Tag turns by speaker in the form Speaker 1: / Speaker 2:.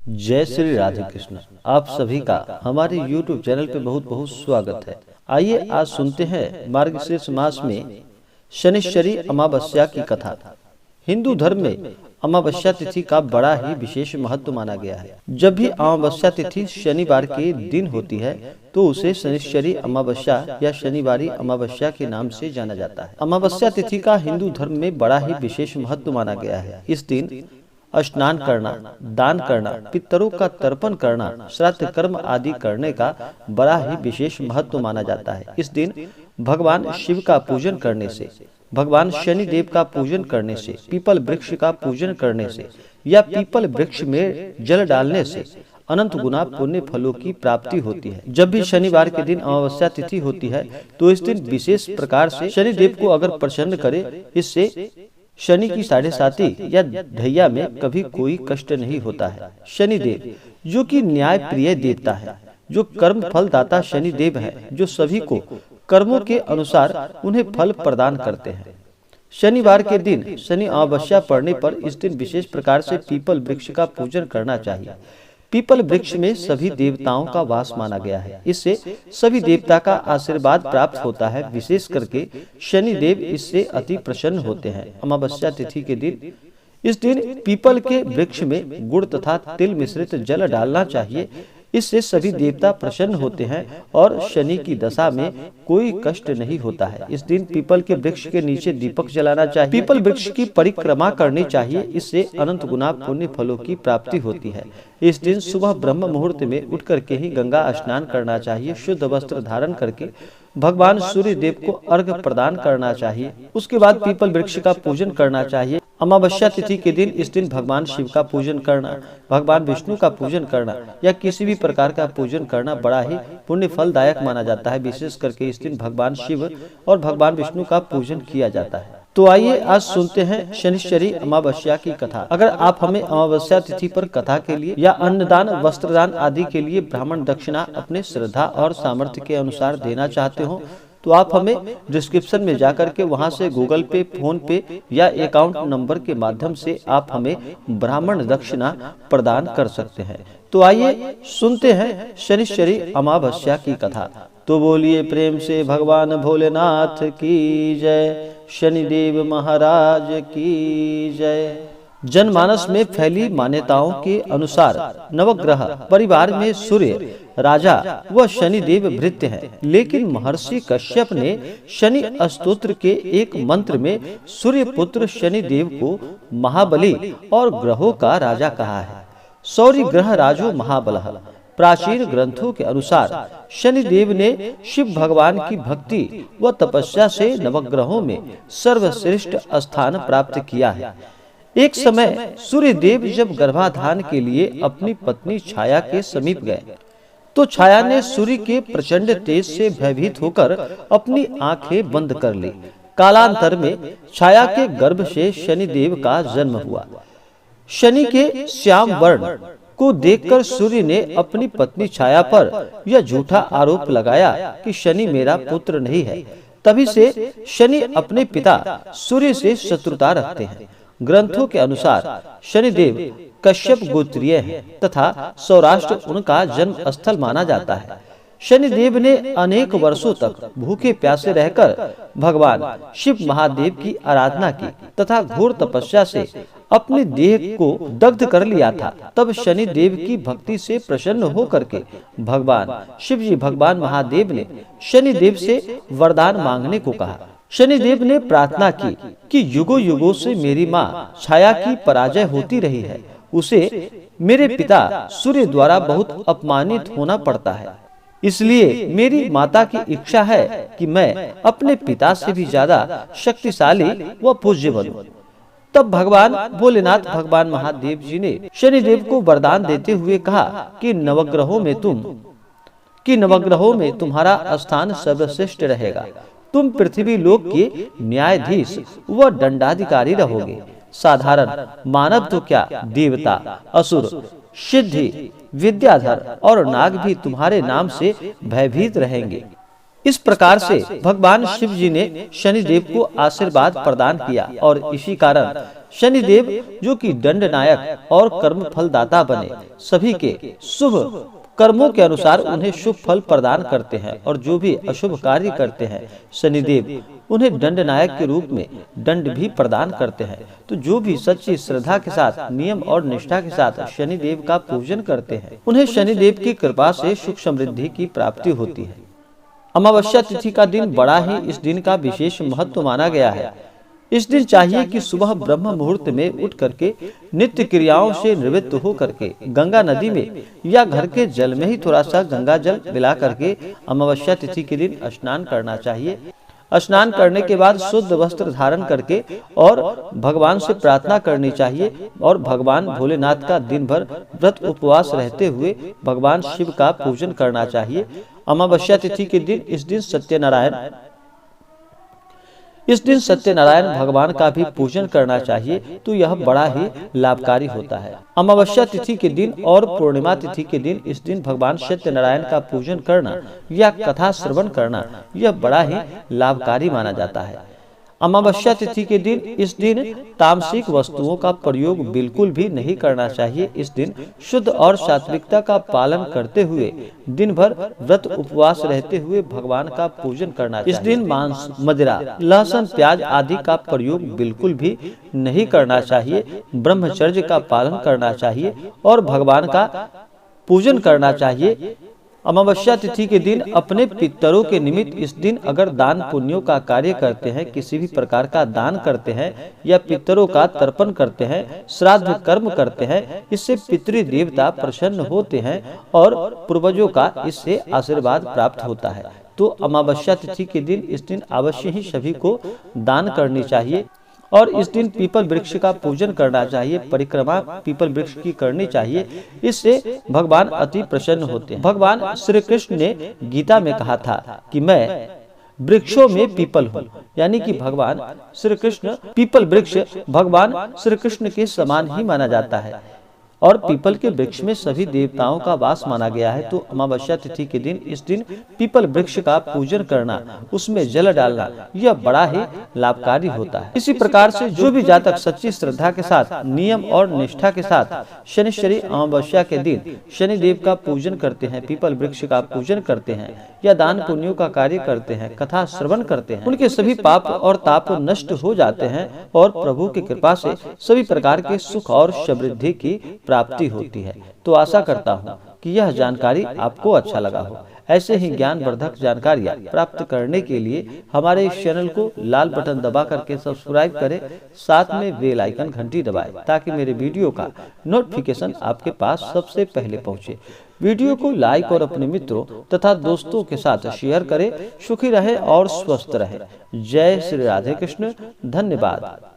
Speaker 1: जय श्री राधे कृष्ण। आप सभी का हमारे YouTube चैनल पे बहुत बहुत स्वागत है। आइए आज सुनते हैं मार्गशीर्ष मास में शनिश्चरी अमावस्या की कथा। हिंदू धर्म में अमावस्या तिथि का बड़ा ही विशेष महत्व माना गया है। जब भी अमावस्या तिथि शनिवार के दिन होती है तो उसे शनिश्चरी अमावस्या या शनिवारी अमावस्या के नाम से जाना जाता है। अमावस्या तिथि का हिंदू धर्म में बड़ा ही विशेष महत्व माना गया है। इस दिन स्नान करना, दान करना, पितरों का तर्पण करना, श्राद्ध कर्म आदि करने का बड़ा ही विशेष महत्व माना जाता है। इस दिन भगवान शिव का पूजन करने से, भगवान शनि देव का पूजन करने से, पीपल वृक्ष का पूजन करने से या पीपल वृक्ष में जल डालने से अनंत गुना पुण्य फलों की प्राप्ति होती है। जब भी शनिवार के दिन अमावस्या तिथि होती है तो इस दिन विशेष प्रकार से शनि देव को अगर प्रसन्न करे, इससे शनि की 7.5 या ढैया में कभी कोई कष्ट नहीं होता है। शनि देव जो कि न्याय प्रिय देवता है, जो कर्म फल दाता शनि देव है, जो सभी को कर्मों के अनुसार उन्हें फल प्रदान करते हैं। शनिवार के दिन शनि अमावस्या पड़ने पर इस दिन विशेष प्रकार से पीपल वृक्ष का पूजन करना चाहिए। पीपल वृक्ष में सभी देवताओं का वास माना गया है। इससे सभी देवता का आशीर्वाद प्राप्त होता है। विशेष करके शनि देव इससे अति प्रसन्न होते हैं। अमावस्या तिथि के दिन इस दिन पीपल के वृक्ष में गुड़ तथा तिल मिश्रित जल डालना चाहिए। इससे सभी देवता प्रसन्न होते हैं और शनि की दशा में कोई कष्ट नहीं होता है। इस दिन पीपल के वृक्ष के नीचे दीपक जलाना चाहिए। पीपल वृक्ष की परिक्रमा करनी चाहिए। इससे अनंत गुना पुण्य फलों की प्राप्ति होती है। इस दिन सुबह ब्रह्म मुहूर्त में उठ करके ही गंगा स्नान करना चाहिए। शुद्ध वस्त्र धारण करके भगवान सूर्य देव को अर्घ्य प्रदान करना चाहिए। उसके बाद पीपल वृक्ष का पूजन करना चाहिए। अमावस्या तिथि के दिन इस दिन भगवान शिव का पूजन करना, भगवान विष्णु का पूजन करना या किसी भी प्रकार का पूजन करना बड़ा ही पुण्य फलदायक माना जाता है। विशेष करके इस दिन भगवान शिव और भगवान विष्णु का पूजन किया जाता है। तो आइए आज सुनते हैं शनिश्चरी अमावस्या की कथा। अगर आप हमें अमावस्या तिथि पर कथा के लिए या अन्नदान, वस्त्रदान आदि के लिए ब्राह्मण दक्षिणा अपने श्रद्धा और सामर्थ्य के अनुसार देना चाहते हो तो आप हमें डिस्क्रिप्शन में जाकर के वहां से गूगल पे, फोन पे या अकाउंट नंबर के माध्यम से आप हमें ब्राह्मण दक्षिणा प्रदान कर सकते हैं। तो आइए सुनते हैं शनिश्चरी अमावस्या की कथा। तो बोलिए प्रेम से भगवान भोलेनाथ की जय, शनिदेव महाराज की जय। जनमानस में फैली मान्यताओं के अनुसार नवग्रह परिवार में सूर्य राजा व शनिदेव भृत्य है। लेकिन महर्षि कश्यप ने शनि स्तोत्र के एक मंत्र में सूर्य पुत्र शनिदेव को महाबली और ग्रहों का राजा कहा है। सौर्य ग्रह राजो महाबलः। प्राचीन ग्रंथों के अनुसार शनिदेव ने शिव भगवान की भक्ति व तपस्या से नवग्रहों में सर्वश्रेष्ठ स्थान प्राप्त किया है। एक समय सूर्य देव जब गर्भाधान के लिए अपनी पत्नी छाया के समीप गए तो छाया ने सूर्य के प्रचंड तेज से भयभीत होकर अपनी आंखें बंद कर ली। कालांतर में छाया के गर्भ से शनिदेव का जन्म हुआ। शनि के श्याम वर्ण को देखकर सूर्य ने अपनी पत्नी छाया पर यह झूठा आरोप लगाया कि शनि मेरा पुत्र नहीं है। तभी से शनि अपने पिता सूर्य से शत्रुता रखते हैं। ग्रंथों के अनुसार शनिदेव कश्यप गोत्रीय है तथा सौराष्ट्र उनका जन्म स्थल माना जाता है। शनिदेव ने अनेक वर्षों तक भूखे प्यासे रहकर भगवान शिव महादेव की आराधना की तथा घोर तपस्या से अपने देह को दग्ध कर लिया था। तब शनि देव की भक्ति से प्रसन्न होकर के भगवान शिव जी, भगवान महादेव ने शनि देव से वरदान मांगने को कहा। शनिदेव ने प्रार्थना की कि युगों युगों से मेरी माँ छाया की पराजय होती रही है, उसे मेरे पिता सूर्य द्वारा बहुत अपमानित होना पड़ता है। इसलिए मेरी माता की इच्छा है कि मैं अपने पिता से भी ज्यादा शक्तिशाली व पूज्य बनूं। तब भगवान भोलेनाथ, भगवान महादेव जी ने शनिदेव को वरदान देते हुए कहा कि नवग्रहों में तुम्हारा स्थान सर्वश्रेष्ठ रहेगा। तुम पृथ्वी लोक के न्यायाधीश व दंडाधिकारी रहोगे। साधारण मानव तो क्या, देवता, असुर, सिद्धि, विद्याधर और नाग भी तुम्हारे नाम से भयभीत रहेंगे। इस प्रकार से भगवान शिव जी ने शनिदेव को आशीर्वाद प्रदान किया और इसी कारण शनिदेव जो कि दंड नायक और कर्म फलदाता बने, सभी के शुभ कर्मों के अनुसार उन्हें शुभ फल प्रदान करते हैं और जो भी अशुभ कार्य करते हैं शनिदेव उन्हें दंड नायक के रूप में दंड भी प्रदान करते हैं। तो जो भी सच्ची श्रद्धा के साथ नियम और निष्ठा के साथ शनिदेव का पूजन करते हैं उन्हें शनिदेव की कृपा से सुख समृद्धि की प्राप्ति होती है। अमावस्या तिथि का दिन बड़ा ही इस दिन का विशेष महत्व माना गया है। इस दिन चाहिए कि सुबह ब्रह्म मुहूर्त में उठ करके नित्य क्रियाओं से निवृत्त हो करके गंगा नदी में या घर के जल में ही थोड़ा सा गंगा जल मिला करके अमावस्या तिथि के दिन स्नान करना चाहिए। स्नान करने के बाद शुद्ध वस्त्र धारण करके और भगवान से प्रार्थना करनी चाहिए और भगवान भोलेनाथ का दिन भर व्रत उपवास रहते हुए भगवान शिव का पूजन करना चाहिए। अमावस्या तिथि के दिन इस दिन सत्यनारायण भगवान का भी पूजन करना चाहिए। तो यह बड़ा ही लाभकारी होता है। अमावस्या तिथि के दिन और पूर्णिमा तिथि के दिन इस दिन भगवान सत्यनारायण का पूजन करना या कथा श्रवण करना यह बड़ा ही लाभकारी माना जाता है। अमावस्या तिथि के दिन इस दिन तामसिक वस्तुओं का प्रयोग बिल्कुल भी नहीं करना चाहिए। इस दिन शुद्ध और सात्विकता का पालन करते हुए दिन भर व्रत उपवास रहते हुए भगवान का पूजन करना चाहिए। इस दिन मांस, मदिरा, लहसुन, प्याज आदि का प्रयोग बिल्कुल भी नहीं करना चाहिए। ब्रह्मचर्य का पालन करना चाहिए और भगवान का पूजन करना चाहिए। अमावस्या तिथि के दिन अपने पितरों के निमित्त इस दिन अगर दान पुण्यों का कार्य करते हैं, किसी भी प्रकार का दान करते हैं या पितरों का तर्पण करते हैं, श्राद्ध कर्म करते हैं, इससे पितृ देवता प्रसन्न होते हैं और पूर्वजों का इससे आशीर्वाद प्राप्त होता है। तो अमावस्या तिथि के दिन इस दिन अवश्य ही सभी को दान करनी चाहिए और इस दिन पीपल वृक्ष का पूजन करना चाहिए। परिक्रमा पीपल वृक्ष की करनी चाहिए, इससे भगवान अति प्रसन्न होते हैं। भगवान श्री कृष्ण ने गीता में कहा था कि मैं वृक्षों में पीपल हूँ, यानी कि भगवान श्री कृष्ण पीपल वृक्ष भगवान श्री कृष्ण के समान ही माना जाता है और पीपल के वृक्ष में सभी देवताओं का वास माना गया है। तो अमावस्या तिथि के दिन इस दिन पीपल वृक्ष का पूजन करना, उसमें जल डालना यह बड़ा ही लाभकारी होता है। इसी प्रकार से जो भी जातक सच्ची श्रद्धा के साथ नियम और निष्ठा के साथ शनिश्चरी अमावस्या के दिन शनिदेव का पूजन करते हैं, पीपल वृक्ष का पूजन करते हैं या दान पुण्यों का कार्य करते हैं, कथा श्रवण करते हैं, उनके सभी पाप और ताप नष्ट हो जाते हैं और प्रभु की कृपा से सभी प्रकार के सुख और समृद्धि की प्राप्ति होती है। तो आशा करता हूँ कि यह जानकारी आपको अच्छा लगा हो। ऐसे ही ज्ञानवर्धक जानकारियाँ प्राप्त करने के लिए हमारे इस चैनल को लाल बटन दबा करके सब्सक्राइब करें, साथ में बेल आइकन घंटी दबाएं ताकि मेरे वीडियो का नोटिफिकेशन आपके पास सबसे पहले पहुंचे। वीडियो को लाइक और अपने मित्रों तथा दोस्तों के साथ शेयर करें। सुखी रहे और स्वस्थ रहे। जय श्री राधे कृष्ण। धन्यवाद।